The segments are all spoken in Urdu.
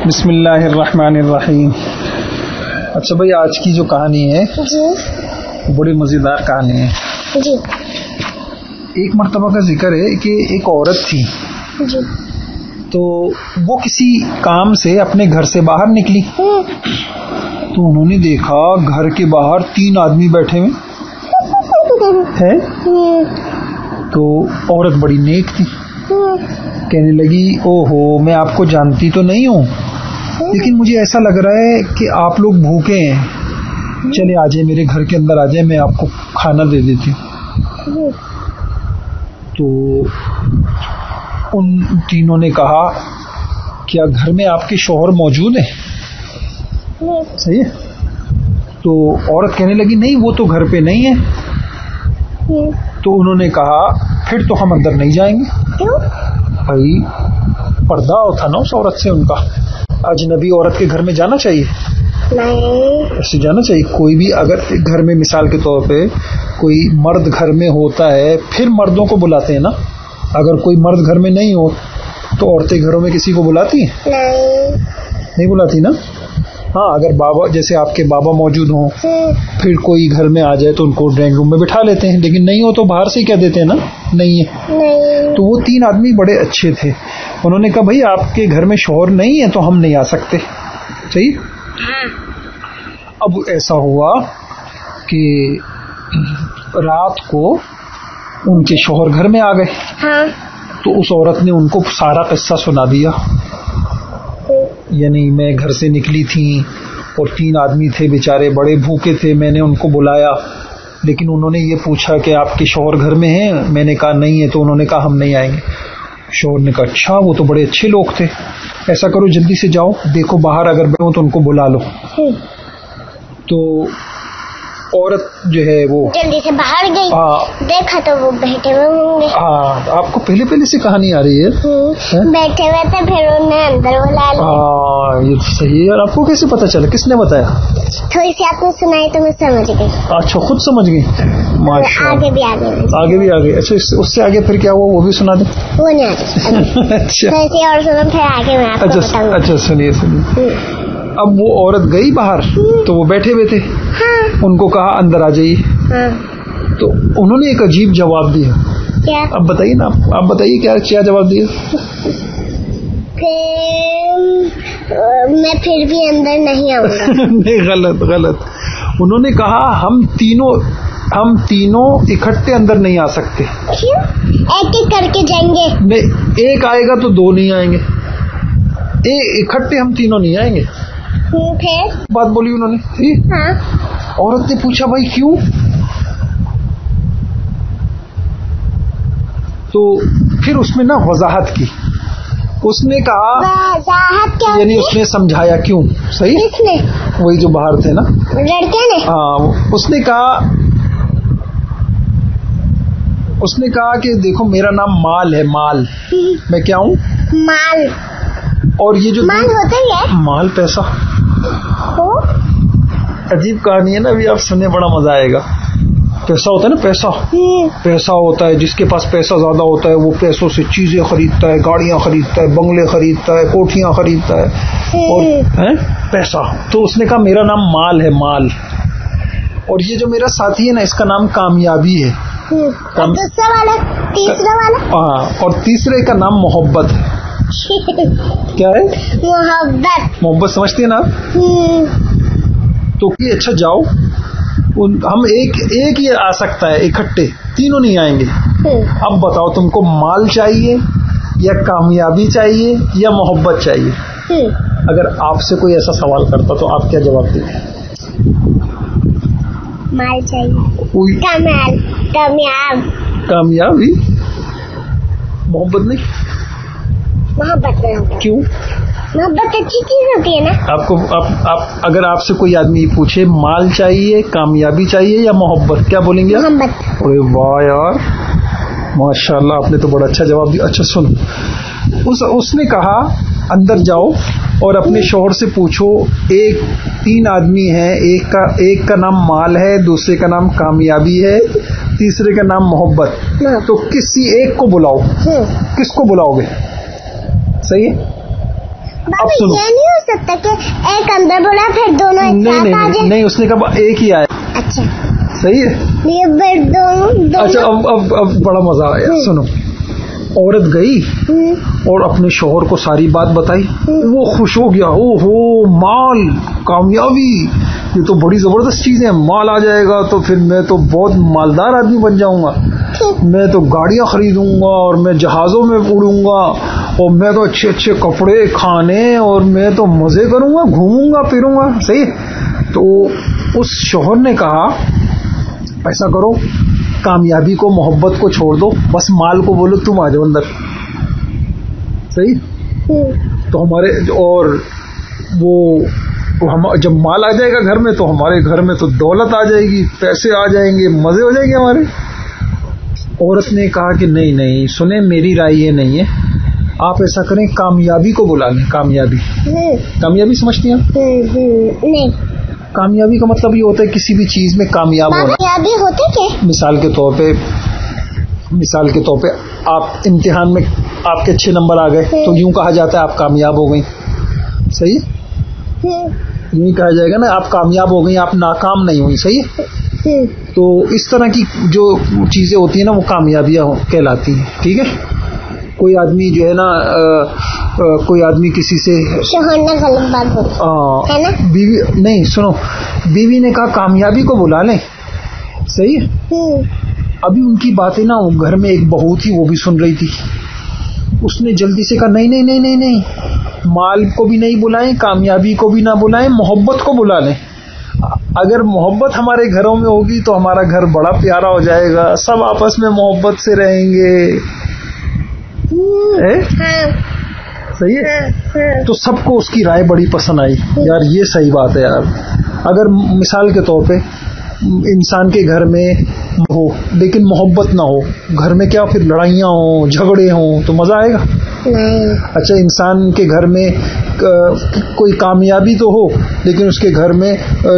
بسم اللہ الرحمن الرحیم. اچھا بھائی، آج کی جو کہانی ہے جی بڑی مزیدار کہانی ہے. جی ایک مرتبہ کا ذکر ہے کہ ایک عورت تھی، جی تو وہ کسی کام سے اپنے گھر سے باہر نکلی تو انہوں نے دیکھا گھر کے باہر 3 آدمی بیٹھے ہوئے ہیں. تو عورت بڑی نیک تھی، کہنے لگی او ہو، میں آپ کو جانتی تو نہیں ہوں لیکن مجھے ایسا لگ رہا ہے کہ آپ لوگ بھوکے ہیں، چلے آ جائیں میرے گھر کے اندر، آ جائیں، میں آپ کو کھانا دے دیتی ہوں. تو ان تینوں نے کہا کیا گھر میں آپ کے شوہر موجود ہیں؟ صحیح ہے. تو عورت کہنے لگی نہیں، وہ تو گھر پہ نہیں ہے. تو انہوں نے کہا پھر تو ہم اندر نہیں جائیں گے. بھائی پردہ تھا نا اس عورت سے ان کا. اجنبی عورت کے گھر میں جانا چاہیے؟ ایسے جانا چاہیے. کوئی بھی اگر گھر میں مثال کے طور پہ کوئی مرد گھر میں ہوتا ہے پھر مردوں کو بلاتے ہیں نا. اگر کوئی مرد گھر میں نہیں ہو تو عورتیں گھروں میں کسی کو بلاتی ہیں؟ نہیں بلاتی نا. ہاں اگر بابا جیسے آپ کے بابا موجود ہوں پھر کوئی گھر میں آ جائے تو ان کو ڈرائنگ روم میں بٹھا لیتے ہیں، لیکن نہیں ہو تو باہر سے ہی کہہ دیتے ہیں نا نہیں ہے. تو وہ 3 آدمی بڑے اچھے تھے. انہوں نے کہا بھائی آپ کے گھر میں شوہر نہیں ہے تو ہم نہیں آ سکتے. صحیح. اب ایسا ہوا کہ رات کو ان کے شوہر گھر میں آ گئے تو اس عورت نے ان کو سارا قصہ سنا دیا. یعنی میں گھر سے نکلی تھی اور 3 آدمی تھے بیچارے بڑے بھوکے تھے، میں نے ان کو بلایا لیکن انہوں نے یہ پوچھا کہ آپ کے شوہر گھر میں ہیں؟ میں نے کہا نہیں ہے. تو انہوں نے کہا ہم نہیں آئیں گے. شوہر نے کہا اچھا، وہ تو بڑے اچھے لوگ تھے، ایسا کرو جلدی سے جاؤ، دیکھو باہر اگر میں ہوں تو ان کو بلا لو. تو عورت جو ہے وہ جلدی سے باہر گئی، دیکھا تو وہ بیٹھے ہوئے ہوں گے. ہاں آپ کو پہلے سے کہانی آ رہی ہے. بیٹھے ہوئے تھے، پھر انہیں اندر بلا لیا. ہاں یہ تو صحیح ہے. اور آپ کو کیسے پتا چلا؟ کس نے بتایا؟ تھوڑی سی آپ نے سنائی تو میں سمجھ گئی. اچھا خود سمجھ گئی. آگے بھی آگے. اچھا اس سے آگے پھر کیا ہوا وہ بھی سنا دیں. وہ نہیں آگے. اچھا اور سنو پھر آگے میں آپ کو بتاؤں. اچھا سنیے. اب وہ عورت گئی باہر تو وہ بیٹھے ہوئے تھے، ان کو کہا اندر آ جائیے. تو انہوں نے ایک عجیب جواب دیا. کیا؟ اب بتائیے نا، آپ بتائیے کیا جواب دیا. میں پھر بھی اندر نہیں آؤں گا. نہیں، غلط. انہوں نے کہا ہم تینوں اکٹھے اندر نہیں آ سکتے. کیوں؟ ایک کر کے جائیں گے. نہیں، ایک آئے گا تو 2 نہیں آئیں گے، اکٹھے ہم تینوں نہیں آئیں گے. پھر بات بولی انہوں نے. ہاں. عورت نے پوچھا بھائی کیوں؟ تو پھر اس میں نا وضاحت کی. اس نے کہا وضاحت کیا؟ یعنی اس نے سمجھایا کیوں. صحیح. کس نے؟ وہی جو باہر تھے نا، لڑکے نے. ہاں. اس نے کہا کہ دیکھو میرا نام مال ہے. مال میں کیا ہوں؟ مال. اور یہ جو مال ہوتا ہے مال پیسہ. عجیب کہانی ہے نا، ابھی آپ سننے بڑا مزہ آئے گا. پیسہ ہوتا ہے نا، پیسہ ہوتا ہے. جس کے پاس پیسہ زیادہ ہوتا ہے وہ پیسوں سے چیزیں خریدتا ہے، گاڑیاں خریدتا ہے، بنگلے خریدتا ہے، کوٹھیاں خریدتا ہے. اور پیسہ. تو اس نے کہا میرا نام مال ہے. مال. اور یہ جو میرا ساتھی ہے نا اس کا نام کامیابی ہے. دوسرا والا، تیسرا والا. ہاں. اور تیسرے کا نام محبت ہے. کیا ہے؟ محبت. سمجھتی ہیں نا آپ؟ تو کہ اچھا جاؤ، ہم ایک ہی آ سکتا ہے، اکٹھے تینوں نہیں آئیں گے. اب بتاؤ تم کو مال چاہیے یا کامیابی چاہیے یا محبت چاہیے؟ اگر آپ سے کوئی ایسا سوال کرتا تو آپ کیا جواب دیں؟ مال چاہیے. کامیابی. محبت نہیں. محبت نہیں. کیوں؟ محبت اچھی چیز ہوتی ہے نا. اگر آپ سے کوئی آدمی پوچھے مال چاہیے، کامیابی چاہیے یا محبت، کیا بولیں گے آپ؟ محبت. ارے واہ یار، ماشاء اللہ آپ نے تو بڑا اچھا جواب دیا. اچھا سن، اس نے کہا اندر جاؤ اور اپنے شوہر سے پوچھو 3 آدمی ہیں، ایک کا نام مال ہے، دوسرے کا نام کامیابی ہے، تیسرے کا نام محبت. تو کسی ایک کو بلاؤ. کس کو بلاؤ گے؟ صحیح. اب سنو, یہ نہیں ہو سکتا کہ ایک اندر بولا پھر دونوں ایک ساتھ آ جائیں؟ نہیں, اس نے کہا ایک ہی آیا. اچھا صحیح ہے. یہ پھر دونوں. اچھا اب بڑا مزہ آیا. سنو, عورت گئی اور اپنے شوہر کو ساری بات بتائی. وہ خوش ہو گیا. او ہو, مال, کامیابی, یہ تو بڑی زبردست چیز ہے. مال آ جائے گا تو پھر میں تو بہت مالدار آدمی بن جاؤں گا. میں تو گاڑیاں خریدوں گا اور میں جہازوں میں اڑوں گا اور میں تو اچھے اچھے کپڑے, کھانے, اور میں تو مزے کروں گا, گھوموں گا, پھروں گا. صحیح. تو اس شوہر نے کہا ایسا کرو, کامیابی کو, محبت کو چھوڑ دو, بس مال کو بولو تم آ جاؤ اندر. صحیح. تو ہمارے اور وہ جب مال آ جائے گا گھر میں تو ہمارے گھر میں تو دولت آ جائے گی, پیسے آ جائیں گے, مزے ہو جائیں گے ہمارے. عورت نے کہا کہ نہیں, سنیں میری رائے یہ نہیں ہے, آپ ایسا کریں کامیابی کو بلا لیں. کامیابی سمجھتی ہیں؟ نہیں. کامیابی کا مطلب یہ ہوتا ہے کسی بھی چیز میں کامیاب ہونا. کامیابی ہوتے کیا؟ مثال کے طور پہ آپ امتحان میں آپ کے اچھے نمبر آ گئے تو یوں کہا جاتا ہے آپ کامیاب ہو گئی. صحیح. یوں کہا جائے گا نا آپ کامیاب ہو گئی, آپ ناکام نہیں ہوئی. صحیح. تو اس طرح کی جو چیزیں ہوتی ہیں نا وہ کامیابیاں کہلاتی ہیں. ٹھیک ہے. کوئی آدمی جو ہے نا کوئی آدمی کسی سے شوہر نے غلط بات بولی, بیوی نہیں, سنو, بیوی نے کہا کامیابی کو بلا لیں. صحیح. ابھی ان کی باتیں نا گھر میں ایک بہو تھی وہ بھی سن رہی تھی. اس نے جلدی سے کہا نہیں, مال کو بھی نہیں بلائیں, کامیابی کو بھی نہ بلائیں, محبت کو بلا لیں. اگر محبت ہمارے گھروں میں ہوگی تو ہمارا گھر بڑا پیارا ہو جائے گا, سب آپس میں محبت سے رہیں گے. صحیح ہے. تو سب کو اس کی رائے بڑی پسند آئی. یار یہ صحیح بات ہے یار. اگر مثال کے طور پہ انسان کے گھر میں ہو لیکن محبت نہ ہو, گھر میں کیا پھر لڑائیاں ہوں, جھگڑے ہوں تو مزہ آئے گا؟ اچھا, انسان کے گھر میں کوئی کامیابی تو ہو لیکن اس کے گھر میں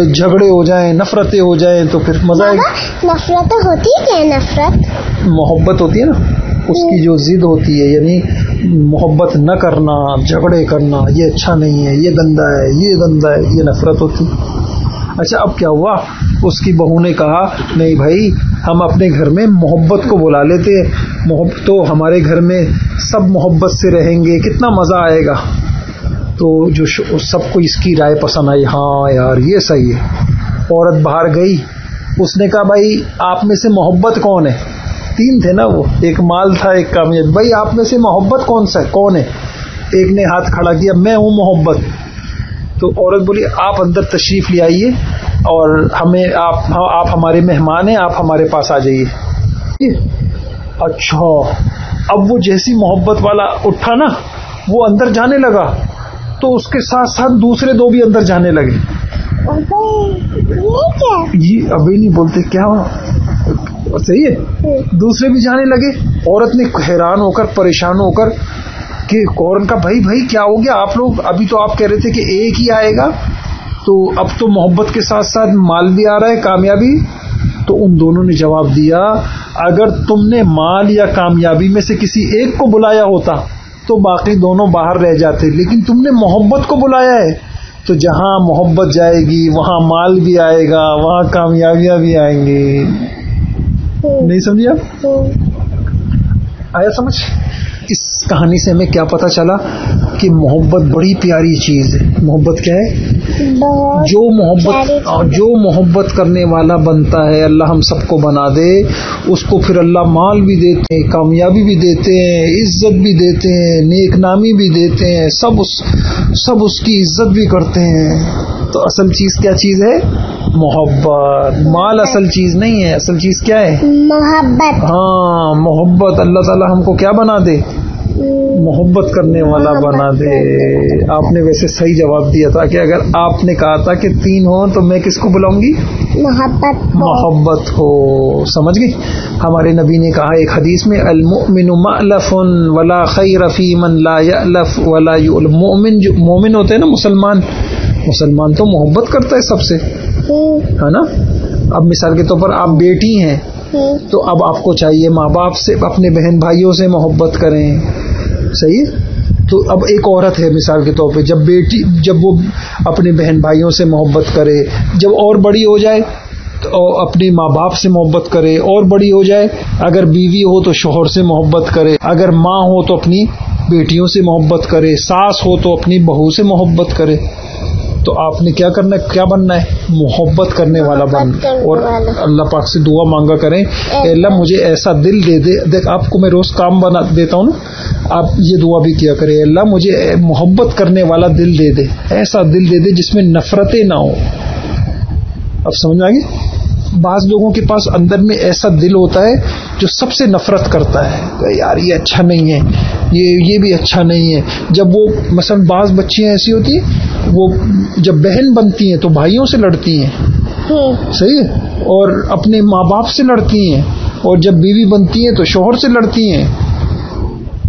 جھگڑے ہو جائیں, نفرتیں ہو جائیں تو پھر مزہ آئے گا؟ نفرت ہوتی ہے کیا؟ نفرت محبت ہوتی ہے نا, اس کی جو ضد ہوتی ہے, یعنی محبت نہ کرنا, جھگڑے کرنا, یہ اچھا نہیں ہے, یہ گندا ہے, یہ گندا ہے, یہ نفرت ہوتی. اچھا اب کیا ہوا, اس کی بہو نے کہا نہیں بھائی ہم اپنے گھر میں محبت کو بلا لیتے, تو ہمارے گھر میں سب محبت سے رہیں گے, کتنا مزہ آئے گا. تو جو سب کو اس کی رائے پسند آئی. ہاں یار یہ صحیح ہے. عورت باہر گئی, اس نے کہا بھائی آپ میں سے محبت کون ہے؟ 3 تھے نا وہ, ایک مال تھا ایک کامیابی. بھائی آپ میں سے محبت کون ہے؟ ایک نے ہاتھ کھڑا کیا, میں ہوں محبت. تو عورت بولی آپ اندر تشریف لے آئیے اور آپ ہمارے مہمان ہیں, آپ ہمارے پاس آ جائیے. اچھا, اب وہ جیسی محبت والا اٹھا نا وہ اندر جانے لگا تو اس کے ساتھ ساتھ دوسرے 2 بھی اندر جانے لگے. یہ ابھی نہیں بولتے کیا, صحیح ہے, دوسرے بھی جانے لگے. عورت نے حیران ہو کر, پریشان ہو کر کہ کورن کا بھائی کیا ہو گیا آپ لوگ, ابھی تو آپ کہہ رہے تھے کہ ایک ہی آئے گا, تو اب تو محبت کے ساتھ ساتھ مال بھی آ رہا ہے, کامیابی. تو ان دونوں نے جواب دیا اگر تم نے مال یا کامیابی میں سے کسی ایک کو بلایا ہوتا تو باقی دونوں باہر رہ جاتے, لیکن تم نے محبت کو بلایا ہے تو جہاں محبت جائے گی وہاں مال بھی آئے گا, وہاں کامیابیاں بھی آئیں گی. نہیں سمجھے آپ؟ آیا سمجھ؟ اس کہانی سے ہمیں کیا پتا چلا کہ محبت بڑی پیاری چیز ہے. محبت کیا ہے؟ جو محبت کرنے والا بنتا ہے, اللہ ہم سب کو بنا دے, اس کو پھر اللہ مال بھی دیتے ہیں, کامیابی بھی دیتے ہیں, عزت بھی دیتے ہیں, نیک نامی بھی دیتے ہیں, سب اس کی عزت بھی کرتے ہیں. تو اصل چیز کیا چیز ہے؟ محبت. مال اصل چیز نہیں ہے, اصل چیز کیا ہے؟ محبت. ہاں محبت. اللہ تعالی ہم کو کیا بنا دے؟ محبت کرنے والا بنا دے. آپ نے ویسے صحیح جواب دیا تھا کہ اگر آپ نے کہا تھا کہ 3 ہوں تو میں کس کو بلاؤں گی؟ محبت ہو. سمجھ گئی؟ ہمارے نبی نے کہا ایک حدیث میں المؤمن مألف ولا خیر فی من لا یألف ولا یؤلف. مومن ہوتے ہیں نا مسلمان تو محبت کرتا ہے سب سے, ہے نا. اب مثال کے طور پر آپ بیٹی ہیں تو اب آپ کو چاہیے ماں باپ سے, اپنے بہن بھائیوں سے محبت کریں. صحیح. تو اب ایک عورت ہے مثال کے طور پہ، جب وہ اپنے بہن بھائیوں سے محبت کرے، جب اور بڑی ہو جائے تو اپنے ماں باپ سے محبت کرے، اور بڑی ہو جائے اگر بیوی ہو تو شوہر سے محبت کرے، اگر ماں ہو تو اپنی بیٹیوں سے محبت کرے، ساس ہو تو اپنی بہو سے محبت کرے. تو آپ نے کیا کرنا ہے، کیا بننا ہے؟ محبت کرنے والا بننا. اور اللہ پاک سے دعا مانگا کریں کہ اللہ مجھے ایسا دل دے دے. دیکھ آپ کو میں روز کام بنا دیتا ہوں نا، آپ یہ دعا بھی کیا کریں، اللہ مجھے محبت کرنے والا دل دے دے، ایسا دل دے دے جس میں نفرتیں نہ ہو. اب سمجھ آ گئی؟ بعض لوگوں کے پاس اندر میں ایسا دل ہوتا ہے جو سب سے نفرت کرتا ہے کہ یار یہ اچھا نہیں ہے، یہ بھی اچھا نہیں ہے. جب وہ مثلا بعض بچیاں ایسی ہوتی ہیں، وہ جب بہن بنتی ہیں تو بھائیوں سے لڑتی ہیں، صحیح ہے، اور اپنے ماں باپ سے لڑتی ہیں، اور جب بیوی بنتی ہیں تو شوہر سے لڑتی ہیں.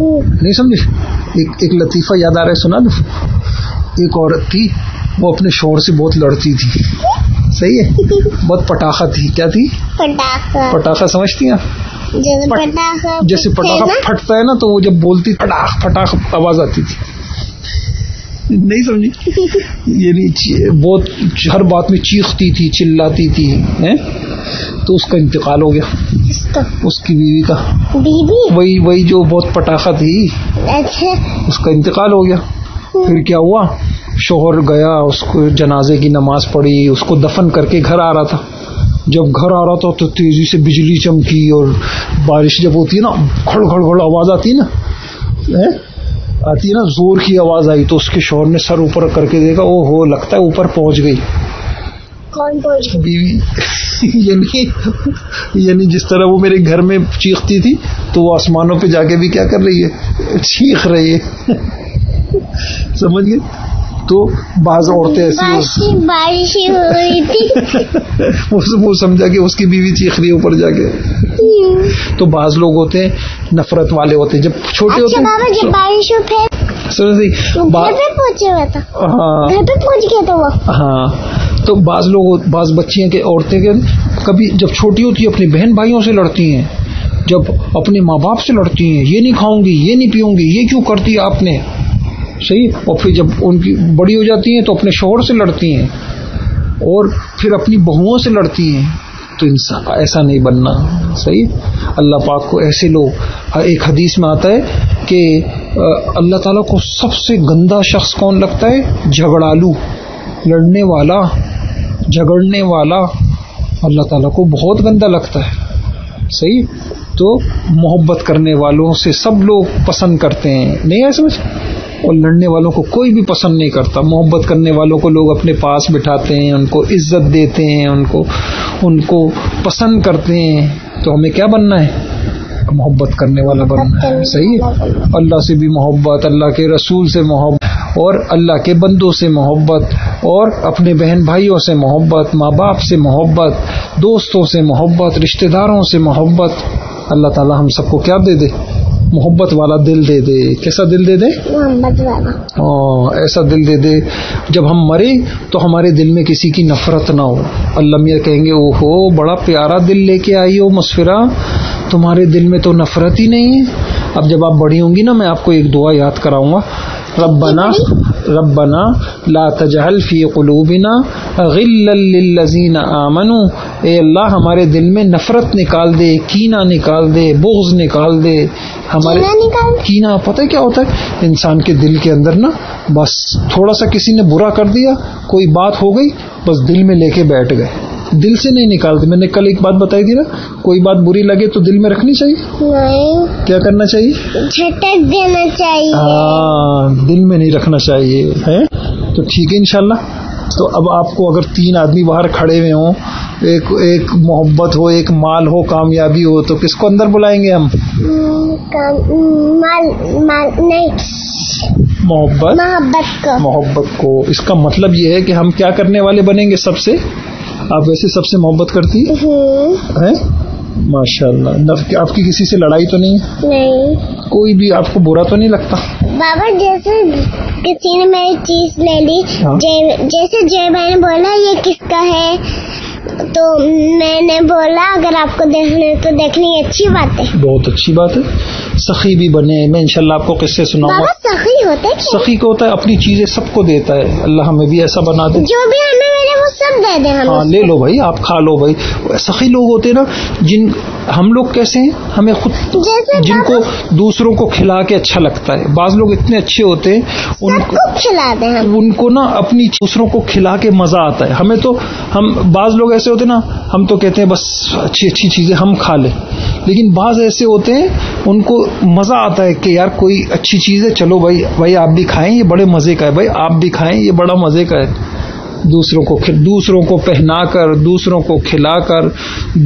نہیں سمجھے؟ ایک لطیفہ یاد آ رہا ہے، سنا دو. ایک عورت تھی، وہ اپنے شوہر سے بہت لڑتی تھی، صحیح ہے، بہت پٹاخہ تھی. کیا تھی؟ پٹاخہ سمجھتی ہیں؟ جیسے پٹاخہ پھٹتا ہے نا تو وہ جب بولتی پٹاخ پٹاخ آواز آتی تھی. نہیں سمجھی؟ یعنی بہت ہر بات میں چیختی تھی، چلاتی تھی. تو اس کا انتقال ہو گیا، اس کی بیوی کا، وہی جو بہت پٹاخہ تھی، اس کا انتقال ہو گیا. پھر کیا ہوا، شوہر گیا، اس کو جنازے کی نماز پڑھی، اس کو دفن کر کے گھر آ رہا تھا. جب گھر آ رہا تھا تو تیزی سے بجلی چمکی، اور بارش جب ہوتی ہے نا، گھڑ گھڑ گھڑ آواز آتی ہے نا، زور کی آواز آئی. تو اس کے شوہر نے سر اوپر کر کے دیکھا، او ہو لگتا ہے اوپر پہنچ گئی. کون پہنچ گئی؟ بیوی. یعنی جس طرح وہ میرے گھر میں چیختی تھی تو وہ آسمانوں پہ جا کے بھی کیا کر رہی ہے، چیخ رہی ہے. سمجھ گئے؟ تو بعض عورتیں ایسی بارش ہو رہی تھی، وہ سمجھا کہ اس کی بیوی چیخ رہی ہے اوپر جا کے. تو بعض لوگ ہوتے ہیں نفرت والے ہوتے ہیں، جب چھوٹے ہوتے ہیں. جب بارش ہو پھر گھر پہ پہنچے ہوا تھا، گھر پہ پہنچ گیا تھا وہ. ہاں، تو بعض بچیاں کے، عورتیں کے کبھی جب چھوٹی ہوتی ہیں اپنے بہن بھائیوں سے لڑتی ہیں، جب اپنے ماں باپ سے لڑتی ہیں، یہ نہیں کھاؤں گی، یہ نہیں پیوں گی، یہ کیوں کرتی ہے آپ نے، صحیح. اور پھر جب ان کی بڑی ہو جاتی ہیں تو اپنے شوہر سے لڑتی ہیں، اور پھر اپنی بہوؤں سے لڑتی ہیں. تو انسان ایسا نہیں بننا، صحیح. اللہ پاک کو ایسے لوگ، ایک حدیث میں آتا ہے کہ اللہ تعالیٰ کو سب سے گندا شخص کون لگتا ہے؟ جھگڑالو، لڑنے والا، جھگڑنے والا اللہ تعالیٰ کو بہت گندا لگتا ہے، صحیح. تو محبت کرنے والوں سے سب لوگ پسند کرتے ہیں، نہیں ہے سمجھ؟ اور لڑنے والوں کو کوئی بھی پسند نہیں کرتا. محبت کرنے والوں کو لوگ اپنے پاس بٹھاتے ہیں، ان کو عزت دیتے ہیں، ان کو پسند کرتے ہیں. تو ہمیں کیا بننا ہے؟ محبت کرنے والا بننا ہے، صحیح. اللہ سے بھی محبت، اللہ کے رسول سے محبت، اور اللہ کے بندوں سے محبت، اور اپنے بہن بھائیوں سے محبت، ماں باپ سے محبت، دوستوں سے محبت، رشتہ داروں سے محبت. اللہ تعالی ہم سب کو کیا دے دے؟ محبت والا دل دے دے. کیسا دل دے دے؟ محبت والا. ایسا دل دے دے جب ہم مرے تو ہمارے دل میں کسی کی نفرت نہ ہو. اللہ میاں کہیں گے او ہو بڑا پیارا دل لے کے آئی ہو مسفرہ، تمہارے دل میں تو نفرت ہی نہیں ہے. اب جب آپ بڑی ہوں گی نا، میں آپ کو ایک دعا یاد کراؤں گا. ربنا لا تجعل فی قلوبنا غلا للذین آمنوا. اے اللہ ہمارے دل میں نفرت نکال دے، کینہ نکال دے، بغض نکال دے. ہمارے کینہ پتہ کیا ہوتا ہے؟ انسان کے دل کے اندر نا، بس تھوڑا سا کسی نے برا کر دیا، کوئی بات ہو گئی، بس دل میں لے کے بیٹھ گئے، دل سے نہیں نکالتے. میں نے کل ایک بات بتائی تھی نا، کوئی بات بری لگے تو دل میں رکھنی چاہیے؟ نہیں. کیا کرنا چاہیے؟ جھٹک دینا چاہیے. ہاں، دل میں نہیں رکھنا چاہیے، ہے. تو ٹھیک ہے انشاءاللہ. تو اب آپ کو اگر 3 آدمی باہر کھڑے ہوئے ہوں، ایک محبت ہو، ایک مال ہو، کامیابی ہو، تو کس کو اندر بلائیں گے ہم؟ مال نہیں، محبت کو. اس کا مطلب یہ ہے کہ ہم کیا کرنے والے بنیں گے سب سے. آپ ویسے سب سے محبت کرتی ہیں؟ ماشاء اللہ. آپ کی کسی سے لڑائی تو نہیں؟ کوئی بھی آپ کو برا تو نہیں لگتا؟ بابا جیسے کسی نے میری چیز لے لی، جیسے جے بھائی نے بولا یہ کس کا ہے، تو میں نے بولا اگر آپ کو دیکھنا ہے تو دیکھنے، اچھی بات ہے، بہت اچھی بات ہے. سخی بھی بنے. میں انشاءاللہ آپ کو قصے سناؤں گا. سخی ہوتا ہے؟ سخی کو ہوتا ہے اپنی چیزیں سب کو دیتا ہے. اللہ ہمیں بھی ایسا بنا دے. جو بھی ہمیں ملے وہ سب دے دیں. ہاں لے لو بھائی, آپ کھا لو بھائی. سخی لوگ ہوتے ہیں نا, جن ہم لوگ کیسے ہیں, ہمیں خود جن کو دوسروں کو کھلا کے اچھا لگتا ہے. بعض لوگ اتنے اچھے ہوتے ہیں ان کو کھلا دیں, ان کو نا اپنی دوسروں کو کھلا کے مزہ آتا ہے. ہمیں تو ہم بعض لوگ ایسے ہوتے ہیں نا, ہم تو کہتے ہیں بس اچھی اچھی چیزیں ہم کھا لیں, لیکن بعض ایسے ہوتے ہیں ان کو مزہ آتا ہے کہ یار کوئی اچھی چیز ہے, چلو بھائی آپ بھی کھائیں, یہ بڑے مزے کا ہے. بھائی آپ بھی کھائیں, یہ بڑا مزے کا ہے. دوسروں کو پہنا کر, دوسروں کو کھلا کر,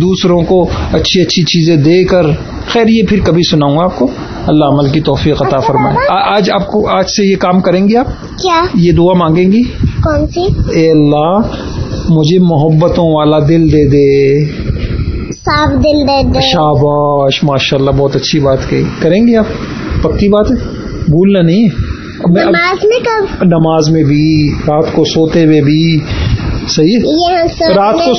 دوسروں کو اچھی اچھی چیزیں دے کر. خیر یہ پھر کبھی سناؤں گا آپ کو. اللہ عمل کی توفیق عطا فرمائے. آج سے یہ کام کریں گی آپ؟ کیا؟ یہ دعا مانگیں گی. کون سی؟ اے اللہ مجھے محبتوں والا دل دے دے, صاف دل دے دے. شاباش, ماشاءاللہ, بہت اچھی بات کہی. کریں گی آپ؟ پکی بات ہے, بھولنا نہیں. نماز میں کب؟ نماز میں بھی, رات کو سوتے ہوئے بھی. صحیح ہے, رات کو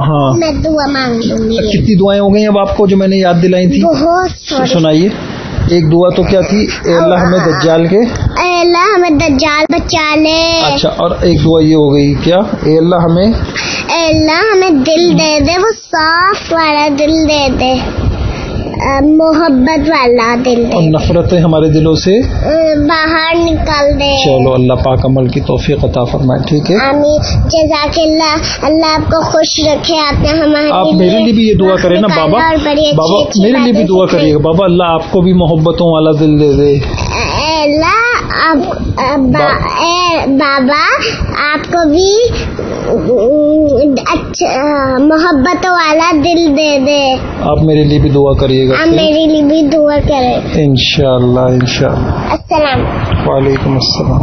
ہاں. میں دعا مانگ لوں گی. کتنی دعائیں ہو گئی اب آپ کو جو میں نے یاد دلائی تھی؟ بہت. سنائیے. ایک دعا تو کیا تھی؟ اے اللہ ہمیں دجال کے, اے اللہ ہمیں دجال بچا لے. اچھا, اور ایک دعا یہ ہو گئی کیا؟ اے اللہ ہمیں دل دے دے, وہ صاف والا دل دے دے, محبت والا دل دے, اور نفرتیں ہمارے دلوں سے باہر نکال دے. چلو اللہ پاک عمل کی توفیق عطا فرمائے. ٹھیک ہے, آمین. جزاک اللہ. اللہ آپ کو خوش رکھے. آپ نے ہمارے آپ میرے لیے بھی یہ دعا کریں نا بابا. بابا میرے لیے بھی دعا کریے گا. بابا اللہ آپ کو بھی محبتوں والا دل دے دے. اللہ بابا آپ کو بھی محبتوں والا دل دے دے. آپ میرے لیے بھی دعا کریے گا. آپ میرے لیے بھی دعا کریں. انشاءاللہ. السلام. وعلیکم السلام.